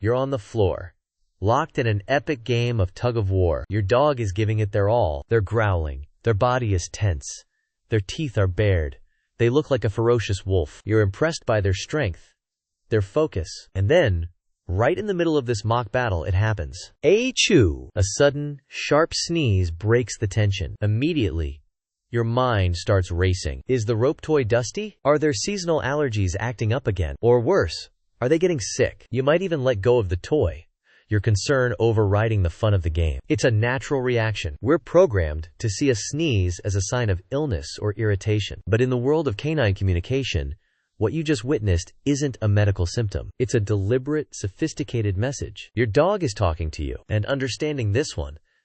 You're on the floor, locked in an epic game of tug-of-war. Your dog is giving it their all. They're growling. Their body is tense. Their teeth are bared. They look like a ferocious wolf. You're impressed by their strength, their focus. And then, right in the middle of this mock battle, it happens. Achoo! A sudden, sharp sneeze breaks the tension. Immediately, your mind starts racing. Is the rope toy dusty? Are their seasonal allergies acting up again? Or worse, are they getting sick? You might even let go of the toy, your concern overriding the fun of the game. It's a natural reaction. We're programmed to see a sneeze as a sign of illness or irritation. But in the world of canine communication, what you just witnessed isn't a medical symptom. It's a deliberate, sophisticated message. Your dog is talking to you, and understanding this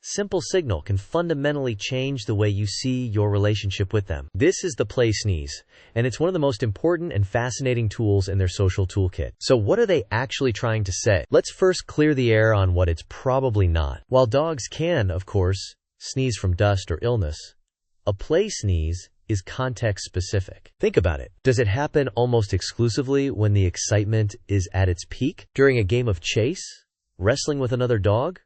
simple signal can fundamentally change the way you see your relationship with them. This is the play sneeze, and it's one of the most important and fascinating tools in their social toolkit. So what are they actually trying to say? Let's first clear the air on what it's probably not. While dogs can, of course, sneeze from dust or illness, a play sneeze is context specific. Think about it. Does it happen almost exclusively when the excitement is at its peak? During a game of chase? Wrestling with another dog?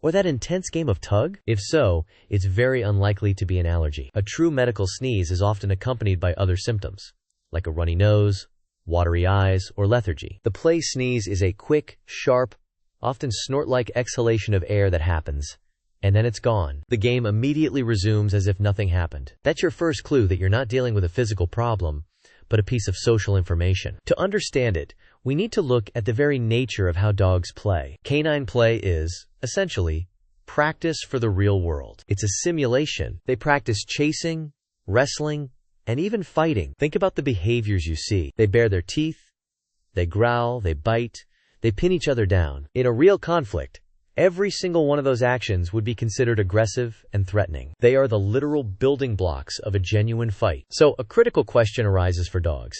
Or that intense game of tug? If so, it's very unlikely to be an allergy. A true medical sneeze is often accompanied by other symptoms, like a runny nose, watery eyes, or lethargy. The play sneeze is a quick, sharp, often snort-like exhalation of air that happens, and then it's gone. The game immediately resumes as if nothing happened. That's your first clue that you're not dealing with a physical problem, but a piece of social information. To understand it, we need to look at the very nature of how dogs play. Canine play is, essentially, practice for the real world. It's a simulation. They practice chasing, wrestling, and even fighting. Think about the behaviors you see. They bare their teeth, they growl, they bite, they pin each other down. In a real conflict, every single one of those actions would be considered aggressive and threatening. They are the literal building blocks of a genuine fight. So a critical question arises for dogs.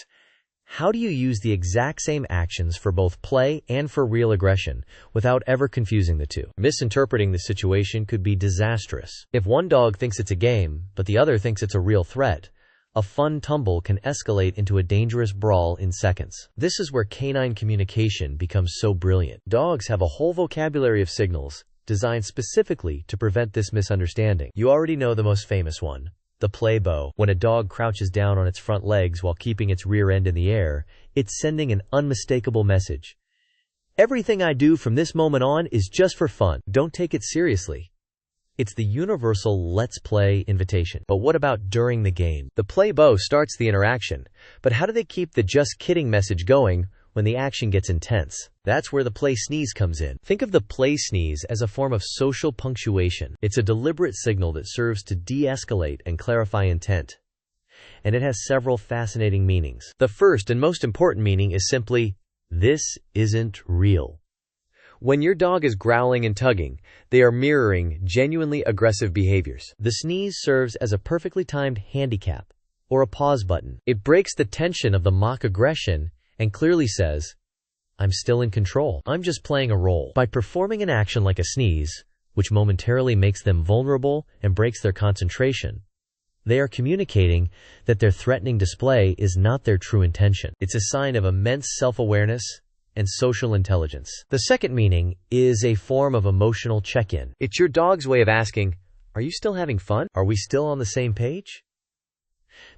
How do you use the exact same actions for both play and for real aggression without ever confusing the two? Misinterpreting the situation could be disastrous. If one dog thinks it's a game, but the other thinks it's a real threat, a fun tumble can escalate into a dangerous brawl in seconds. This is where canine communication becomes so brilliant. Dogs have a whole vocabulary of signals designed specifically to prevent this misunderstanding. You already know the most famous one, the play bow. When a dog crouches down on its front legs while keeping its rear end in the air, it's sending an unmistakable message. Everything I do from this moment on is just for fun. Don't take it seriously. It's the universal let's play invitation. But what about during the game? The play bow starts the interaction, but how do they keep the just kidding message going when the action gets intense? That's where the play sneeze comes in. Think of the play sneeze as a form of social punctuation. It's a deliberate signal that serves to de-escalate and clarify intent. And it has several fascinating meanings. The first and most important meaning is simply, this isn't real. When your dog is growling and tugging, they are mirroring genuinely aggressive behaviors. The sneeze serves as a perfectly timed handicap, or a pause button. It breaks the tension of the mock aggression and clearly says, I'm still in control. I'm just playing a role. By performing an action like a sneeze, which momentarily makes them vulnerable and breaks their concentration, they are communicating that their threatening display is not their true intention. It's a sign of immense self-awareness and social intelligence. The second meaning is a form of emotional check-in. It's your dog's way of asking, are you still having fun? Are we still on the same page?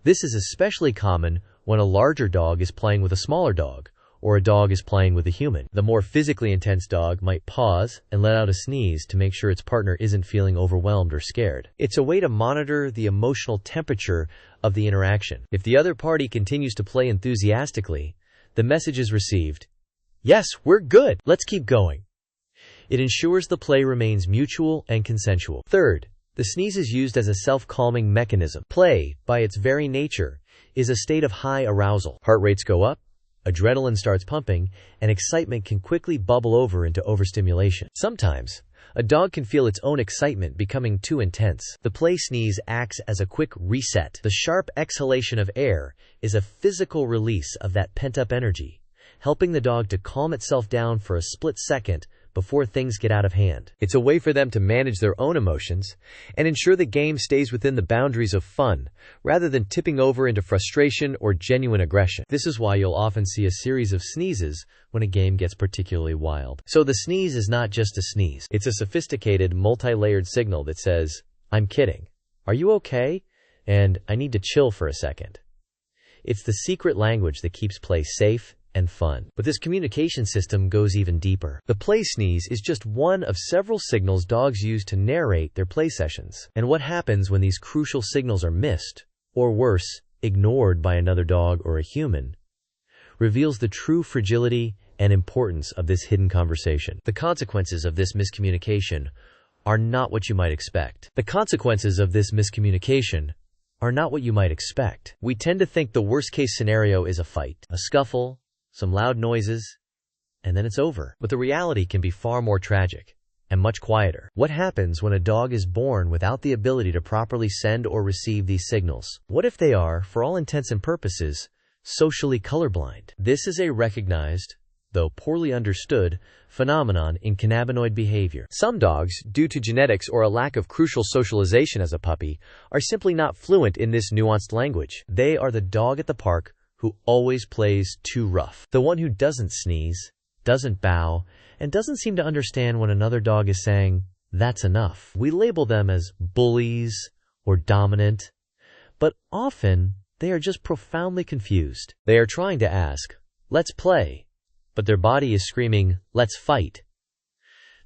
This is especially common when a larger dog is playing with a smaller dog, or a dog is playing with a human. The more physically intense dog might pause and let out a sneeze to make sure its partner isn't feeling overwhelmed or scared. It's a way to monitor the emotional temperature of the interaction. If the other party continues to play enthusiastically, the message is received, yes, we're good. Let's keep going. It ensures the play remains mutual and consensual. Third, the sneeze is used as a self-calming mechanism. Play, by its very nature, is a state of high arousal. Heart rates go up, adrenaline starts pumping, and excitement can quickly bubble over into overstimulation. Sometimes, a dog can feel its own excitement becoming too intense. The play sneeze acts as a quick reset. The sharp exhalation of air is a physical release of that pent-up energy, helping the dog to calm itself down for a split second before things get out of hand. It's a way for them to manage their own emotions and ensure the game stays within the boundaries of fun, rather than tipping over into frustration or genuine aggression. This is why you'll often see a series of sneezes when a game gets particularly wild. So the sneeze is not just a sneeze. It's a sophisticated, multi-layered signal that says, "I'm kidding. Are you okay? And I need to chill for a second." It's the secret language that keeps play safe and fun. But this communication system goes even deeper. The play sneeze is just one of several signals dogs use to narrate their play sessions. And what happens when these crucial signals are missed, or worse, ignored by another dog or a human, reveals the true fragility and importance of this hidden conversation. The consequences of this miscommunication are not what you might expect. The consequences of this miscommunication are not what you might expect. We tend to think the worst-case scenario is a fight, a scuffle, some loud noises, and then it's over. But the reality can be far more tragic and much quieter. What happens when a dog is born without the ability to properly send or receive these signals? What if they are, for all intents and purposes, socially colorblind? This is a recognized, though poorly understood, phenomenon in cannabinoid behavior. Some dogs, due to genetics or a lack of crucial socialization as a puppy, are simply not fluent in this nuanced language. They are the dog at the park who always plays too rough. The one who doesn't sneeze, doesn't bow, and doesn't seem to understand when another dog is saying, "That's enough." We label them as bullies or dominant, but often they are just profoundly confused. They are trying to ask, "Let's play," but their body is screaming, "Let's fight."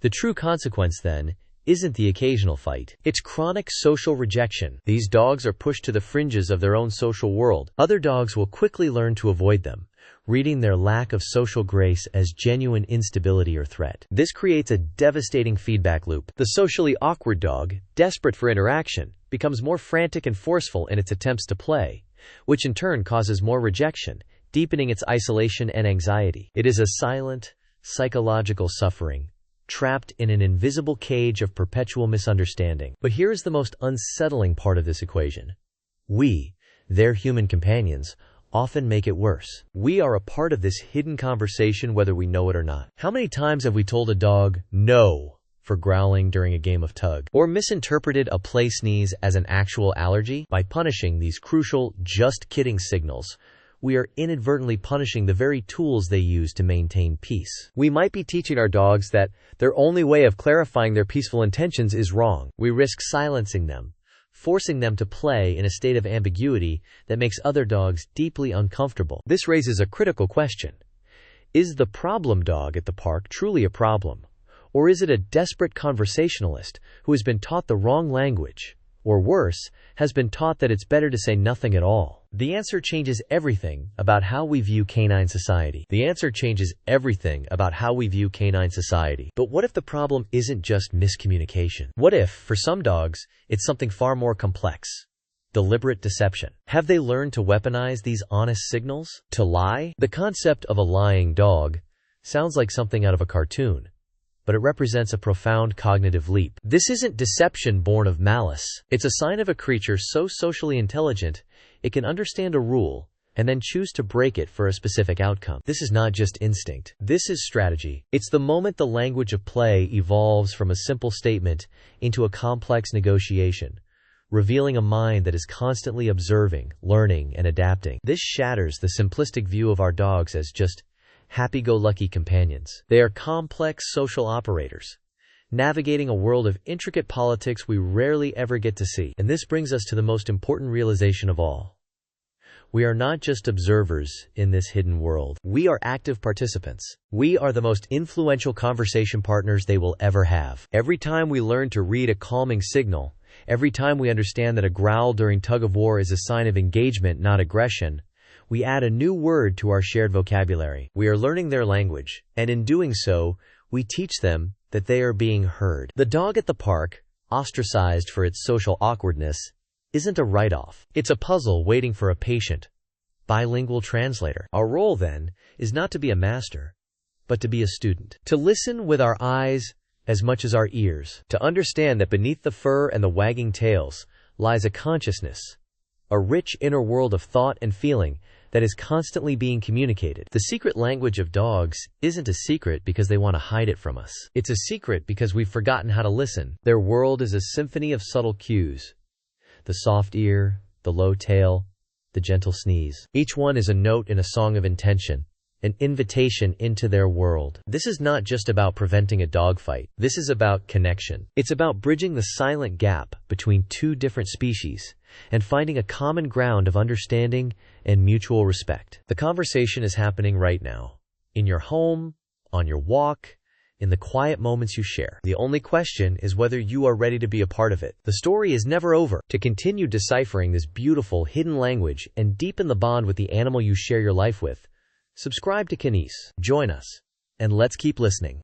The true consequence, then, isn't the occasional fight. It's chronic social rejection. These dogs are pushed to the fringes of their own social world. Other dogs will quickly learn to avoid them, reading their lack of social grace as genuine instability or threat. This creates a devastating feedback loop. The socially awkward dog, desperate for interaction, becomes more frantic and forceful in its attempts to play, which in turn causes more rejection, deepening its isolation and anxiety. It is a silent, psychological suffering, trapped in an invisible cage of perpetual misunderstanding. But here is the most unsettling part of this equation. We, their human companions, often make it worse. We are a part of this hidden conversation whether we know it or not. How many times have we told a dog no for growling during a game of tug? Or misinterpreted a play sneeze as an actual allergy? By punishing these crucial "just kidding" signals, we are inadvertently punishing the very tools they use to maintain peace. We might be teaching our dogs that their only way of clarifying their peaceful intentions is wrong. We risk silencing them, forcing them to play in a state of ambiguity that makes other dogs deeply uncomfortable. This raises a critical question. Is the problem dog at the park truly a problem? Or is it a desperate conversationalist who has been taught the wrong language? Or worse, has been taught that it's better to say nothing at all? The answer changes everything about how we view canine society. But what if the problem isn't just miscommunication? What if, for some dogs, it's something far more complex? Deliberate deception. Have they learned to weaponize these honest signals? To lie? The concept of a lying dog sounds like something out of a cartoon, but it represents a profound cognitive leap. This isn't deception born of malice. It's a sign of a creature so socially intelligent it can understand a rule and then choose to break it for a specific outcome. This is not just instinct. This is strategy. It's the moment the language of play evolves from a simple statement into a complex negotiation, revealing a mind that is constantly observing, learning, and adapting. This shatters the simplistic view of our dogs as just happy-go-lucky companions. They are complex social operators, navigating a world of intricate politics we rarely ever get to see. And this brings us to the most important realization of all. We are not just observers in this hidden world. We are active participants. We are the most influential conversation partners they will ever have. Every time we learn to read a calming signal, every time we understand that a growl during tug-of-war is a sign of engagement, not aggression, we add a new word to our shared vocabulary. We are learning their language, and in doing so, we teach them that they are being heard. The dog at the park, ostracized for its social awkwardness, isn't a write-off. It's a puzzle waiting for a patient, bilingual translator. Our role, then, is not to be a master, but to be a student. To listen with our eyes as much as our ears. To understand that beneath the fur and the wagging tails lies a consciousness, a rich inner world of thought and feeling that is constantly being communicated. The secret language of dogs isn't a secret because they want to hide it from us. It's a secret because we've forgotten how to listen. Their world is a symphony of subtle cues. The soft ear, the low tail, the gentle sneeze. Each one is a note in a song of intention, an invitation into their world. This is not just about preventing a dogfight. This is about connection. It's about bridging the silent gap between two different species and finding a common ground of understanding and mutual respect. The conversation is happening right now, in your home, on your walk, in the quiet moments you share. The only question is whether you are ready to be a part of it. The story is never over. To continue deciphering this beautiful hidden language and deepen the bond with the animal you share your life with, subscribe to Canine. Join us, and let's keep listening.